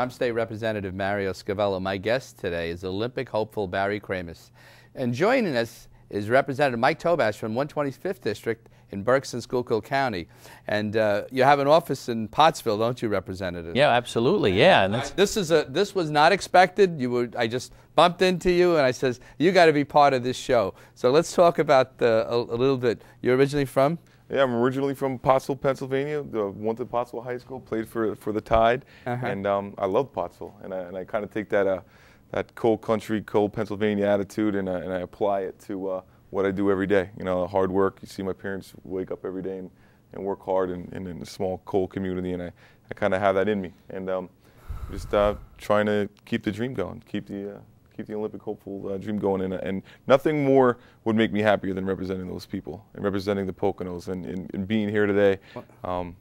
State Representative Mario Scavello. My guest today is Olympic hopeful Barry Krammes. And joining us is Representative Mike Tobash from 125th District in Berks and Schuylkill County. And you have an office in Pottsville, don't you, Representative? Yeah, absolutely, yeah. And this was not expected. I just bumped into you and I says, you got to be part of this show. So let's talk about a little bit. You're originally from? Yeah, I'm originally from Pottsville, Pennsylvania. Went to Pottsville High School, played for the Tide, and I love Pottsville. And I kind of take that cold country, cold Pennsylvania attitude, and I apply it to what I do every day. You know, hard work. You see my parents wake up every day and work hard in a small, cold community, and I kind of have that in me. And just trying to keep the dream going, keep the Olympic hopeful dream going, and nothing more would make me happier than representing those people and representing the Poconos, and being here today. And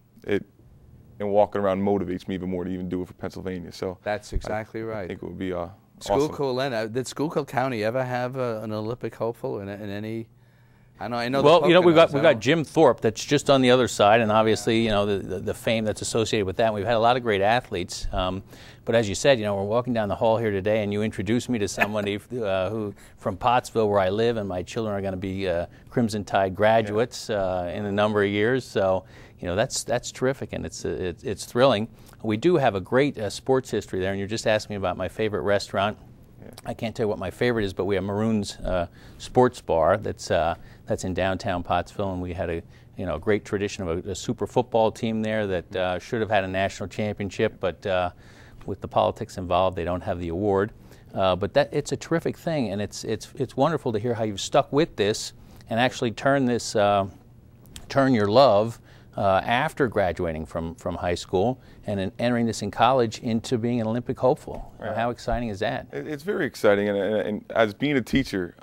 walking around motivates me even more to even do it for Pennsylvania. So that's exactly right. I think it would be Schuylkill. awesome. Did Schuylkill County ever have an Olympic hopeful in any? I know. Well, you know, we got Jim Thorpe that's just on the other side, and obviously, you know, the fame that's associated with that. And we've had a lot of great athletes, but as you said, you know, we're walking down the hall here today, and you introduced me to somebody who from Pottsville, where I live, and my children are going to be Crimson Tide graduates in a number of years. So, you know, that's terrific, and it's thrilling. We do have a great sports history there, and you're just asking me about my favorite restaurant. I can't tell you what my favorite is, but we have Maroon's Sports Bar that's in downtown Pottsville, and we had a great tradition of a super football team there that should have had a national championship, but with the politics involved, they don't have the award. But it's a terrific thing, and it's wonderful to hear how you've stuck with this and actually turn your love after graduating from high school and entering this in college into being an Olympic hopeful. Right. How exciting is that? It's very exciting, and as being a teacher,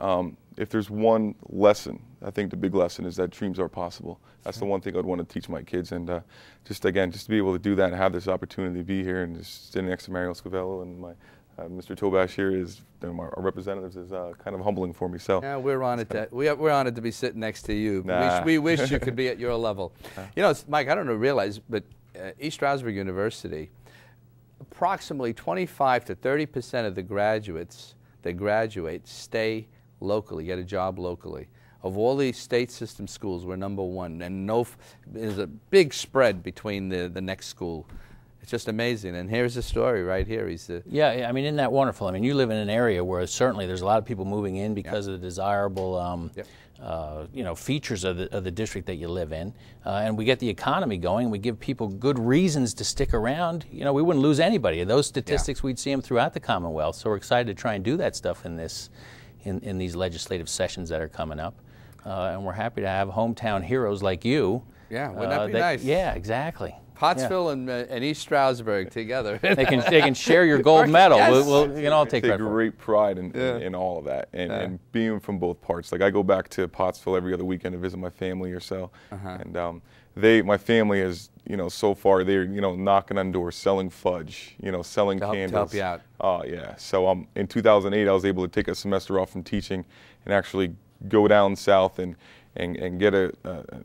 if there's one lesson, I think the big lesson is that dreams are possible. That's the one thing I'd want to teach my kids, and just to be able to do that and have this opportunity to be here and just sitting next to Mario Scavello and my Mr. Tobash here our representatives is kind of humbling for me. So yeah, we're honored we're honored to be sitting next to you. Nah. We wish you could be at your level. You know, Mike, I don't realize, but East Stroudsburg University, approximately 25 to 30% of the graduates that graduate stay locally, get a job locally. Of all the state system schools, we're #1, and there's a big spread between the next school. It's just amazing, and here's the story right here. Yeah, I mean, isn't that wonderful? I mean, you live in an area where certainly there's a lot of people moving in because of the desirable features of the district that you live in, and we get the economy going. We give people good reasons to stick around. You know, we wouldn't lose anybody. Those statistics, we'd see them throughout the Commonwealth. So we're excited to try and do that stuff in these legislative sessions that are coming up, and we're happy to have hometown heroes like you. Yeah, wouldn't that be nice? Yeah, exactly. Pottsville and East Stroudsburg together. They can share your gold medal. Yes. We can all take credit for it. Great pride in all of that, and being from both parts. Like I go back to Pottsville every other weekend to visit my family or so, and my family is so far they're knocking on doors, selling fudge, selling candles. To help you out. Oh yeah. So in 2008 I was able to take a semester off from teaching and actually go down south and get a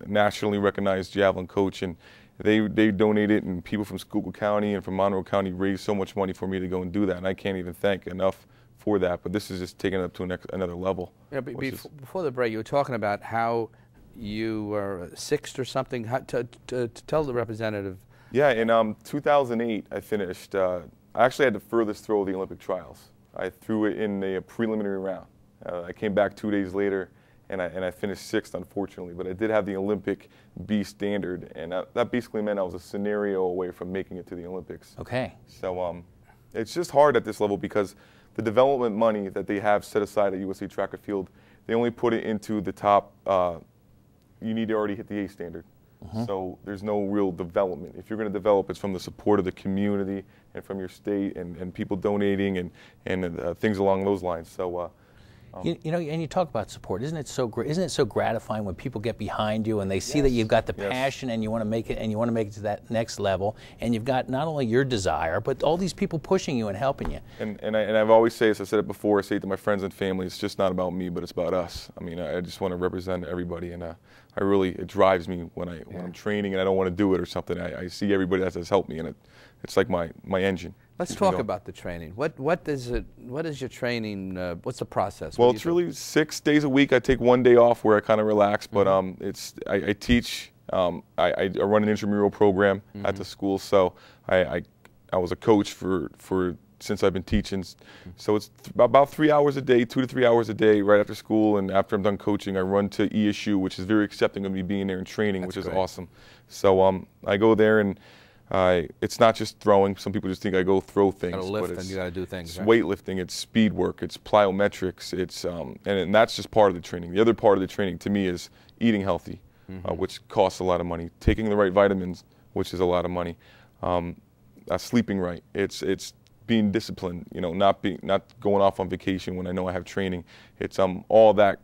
nationally recognized javelin coach, and they donated, and people from Schuylkill County and from Monroe County raised so much money for me to go and do that, and I can't even thank enough for that. But this is just taking it up to another level. Yeah, before the break, you were talking about how you were sixth or something. To tell the representative. Yeah, in 2008, I finished. I actually had the furthest throw of the Olympic trials. I threw it in a preliminary round. I came back 2 days later, and I finished sixth, unfortunately. But I did have the Olympic B standard, and that basically meant I was a scenario away from making it to the Olympics. Okay. So it's just hard at this level because the development money that they have set aside at USA Track and Field, they only put it into the top. You need to already hit the A standard. So there's no real development. If you're going to develop, it's from the support of the community and from your state and people donating and things along those lines. So. And you talk about support. Isn't it so great? Isn't it so gratifying when people get behind you and they see that you've got the passion and you want to make it to that next level, and you've got not only your desire but all these people pushing you and helping you. And I've always said, as I said it before, I say it to my friends and family, it's just not about me, but it's about us. I mean, I just want to represent everybody, and it drives me when I'm training and I don't want to do it or something. I see everybody that has helped me, and it's like my engine. Let's talk about the training. What is your training? What's the process? Well, it's really 6 days a week. I take 1 day off where I kind of relax, but I teach. I run an intramural program at the school, so I was a coach for since I've been teaching. So it's about 3 hours a day, 2 to 3 hours a day, right after school, and after I'm done coaching, I run to ESU, which is very accepting of me being there and training, which is awesome. So I go there and. It's not just throwing. Some people just think I go throw things. You gotta lift and you gotta do things. It's right? weightlifting, it's speed work, it's plyometrics, it's and that's just part of the training. The other part of the training to me is eating healthy, which costs a lot of money. Taking the right vitamins, which is a lot of money. Sleeping right. It's being disciplined. You know, not going off on vacation when I know I have training. It's all that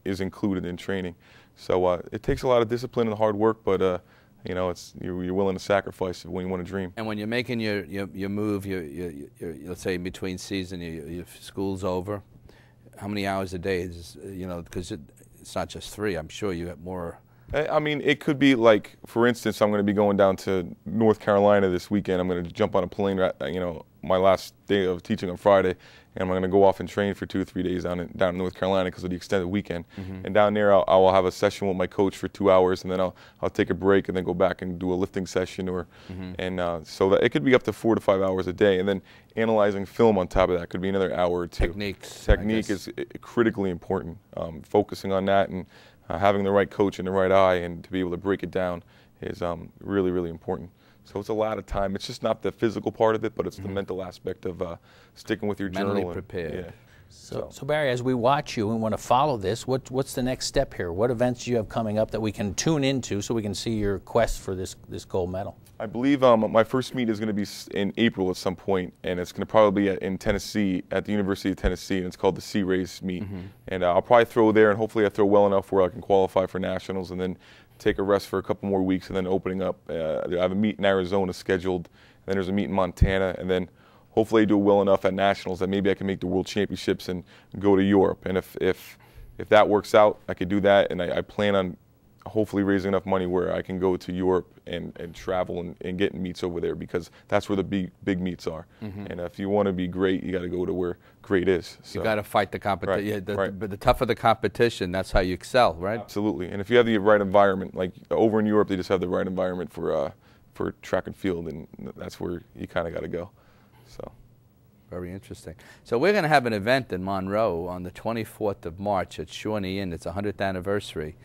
is included in training. So it takes a lot of discipline and hard work, but. You know, you're willing to sacrifice when you want to dream. And when you're making your move, let's say in between season, your school's over. How many hours a day is because it's not just 3. I'm sure you have more. I mean, it could be like, for instance, I'm going to be going down to North Carolina this weekend. I'm going to jump on a plane. My last day of teaching on Friday, and I'm going to go off and train for 2 or 3 days down in North Carolina because of the extended weekend. And down there, I will have a session with my coach for 2 hours, and then I'll take a break and then go back and do a lifting session, so that it could be up to 4 to 5 hours a day. And then analyzing film on top of that could be another hour or 2. Technique is critically important. Focusing on that and having the right coach and the right eye, and to be able to break it down is really, really important. So it's a lot of time. It's just not the physical part of it, but it's the mental aspect of sticking with your journal. Mentally prepared. Yeah. So Barry, as we watch you and want to follow this, what's the next step here? What events do you have coming up that we can tune into so we can see your quest for this gold medal? I believe my first meet is going to be in April at some point, and it's going to probably be in Tennessee, at the University of Tennessee, and it's called the Sea Race meet. And I'll probably throw there, and hopefully I throw well enough where I can qualify for nationals, and then take a rest for a couple more weeks, and then opening up. I have a meet in Arizona scheduled, and then there's a meet in Montana, and then hopefully I do well enough at nationals that maybe I can make the World Championships and go to Europe. And if that works out, I could do that, and I plan on hopefully raising enough money where I can go to Europe and travel and get meets over there, because that's where the big meets are. And if you want to be great, you got to go to where great is. So. You got to fight the competition. Right. But the tougher the competition, that's how you excel, right? Absolutely. And if you have the right environment, like over in Europe, they just have the right environment for track and field, and that's where you kind of got to go. So. Very interesting. So we're going to have an event in Monroe on the 24th of March at Shawnee Inn. It's 100th anniversary.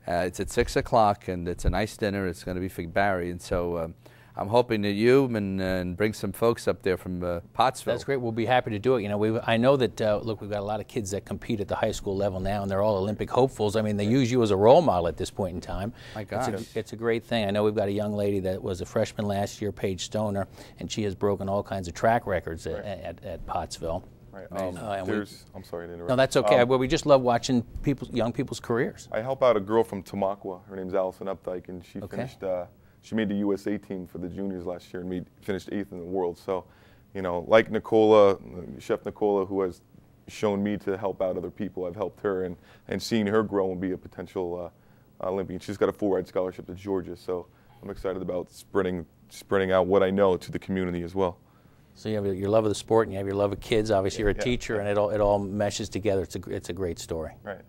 It's at 6 o'clock, and it's a nice dinner. It's going to be for Barry, and so I'm hoping that you and bring some folks up there from Pottsville. That's great. We'll be happy to do it. You know, I know that look, we've got a lot of kids that compete at the high school level now, and they're all Olympic hopefuls. I mean, they use you as a role model at this point in time. My gosh. It's a great thing. I know we've got a young lady that was a freshman last year, Paige Stoner, and she has broken all kinds of track records at Pottsville. Right. I'm sorry to interrupt. No, that's okay. Well, we just love watching young people's careers. I help out a girl from Tamaqua. Her name's Allison Updike, and she finished. She made the USA team for the juniors last year, and finished 8th in the world. So, you know, like Nicola, Chef Nicola, who has shown me to help out other people, I've helped her, and seeing her grow and be a potential Olympian. She's got a full-ride scholarship to Georgia, so I'm excited about spreading out what I know to the community as well. So you have your love of the sport, and you have your love of kids. Obviously, you're a teacher, and it all meshes together. It's a great story. Right.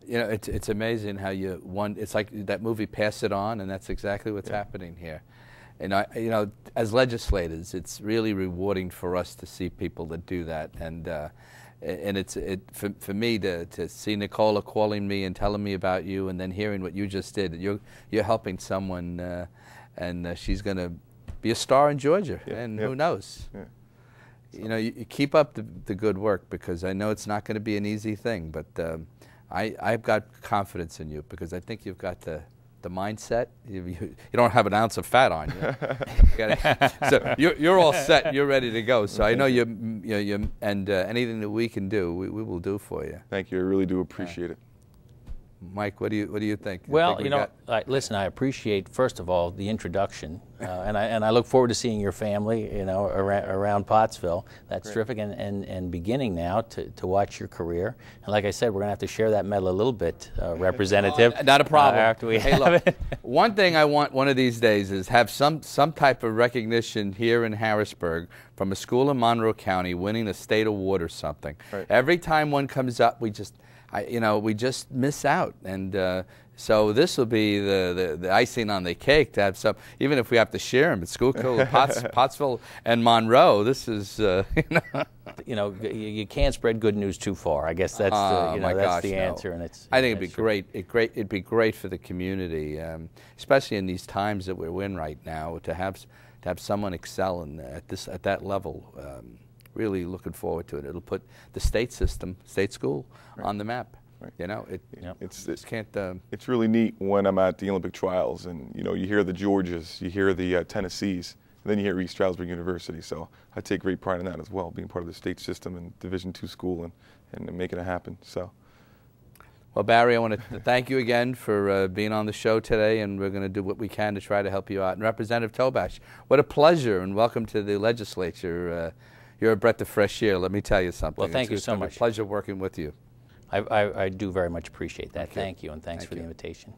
You know, it's amazing how it's like that movie Pass It On, and that's exactly what's happening here. And you know, as legislators, it's really rewarding for us to see people that do that. And for me to see Nicola calling me and telling me about you, and then hearing what you just did. You're helping someone, and she's going to be a star in Georgia, and who knows? Yeah. You know, you keep up the good work, because I know it's not going to be an easy thing, but I've got confidence in you, because I think you've got the mindset. You don't have an ounce of fat on you. So you're all set. You're ready to go. So I know you and anything that we can do, we will do for you. Thank you. I really do appreciate it. Mike, what do you think? Well, listen, I appreciate, first of all, the introduction, and I look forward to seeing your family, around Pottsville. That's terrific, and beginning now to watch your career. And like I said, we're going to have to share that medal a little bit, Representative. Not a problem. After we hey, look, one thing I want one of these days is have some type of recognition here in Harrisburg from a school in Monroe County winning the state award or something. Right. Every time one comes up, we just miss out, and so this will be the icing on the cake to have some. Even if we have to share them at Schuylkill, Pottsville, and Monroe, this is you can't spread good news too far. I guess that's that's the answer, and I think it'd be great. It'd be great for the community, especially in these times that we're in right now, to have someone excel at that level. Really looking forward to it. It'll put the state school, on the map. Right. It's really neat when I'm at the Olympic trials, and you hear the Georgias, you hear the Tennessees, and then you hear East Stroudsburg University. So I take great pride in that as well, being part of the state system and Division II school and making it happen. So. Well, Barry, I want to thank you again for being on the show today, and we're going to do what we can to try to help you out. And Representative Tobash, what a pleasure, and welcome to the legislature. You're a breath of fresh air, let me tell you something. Well, thank you so much. It's a pleasure working with you. I do very much appreciate that. Thank you, and thanks for the invitation.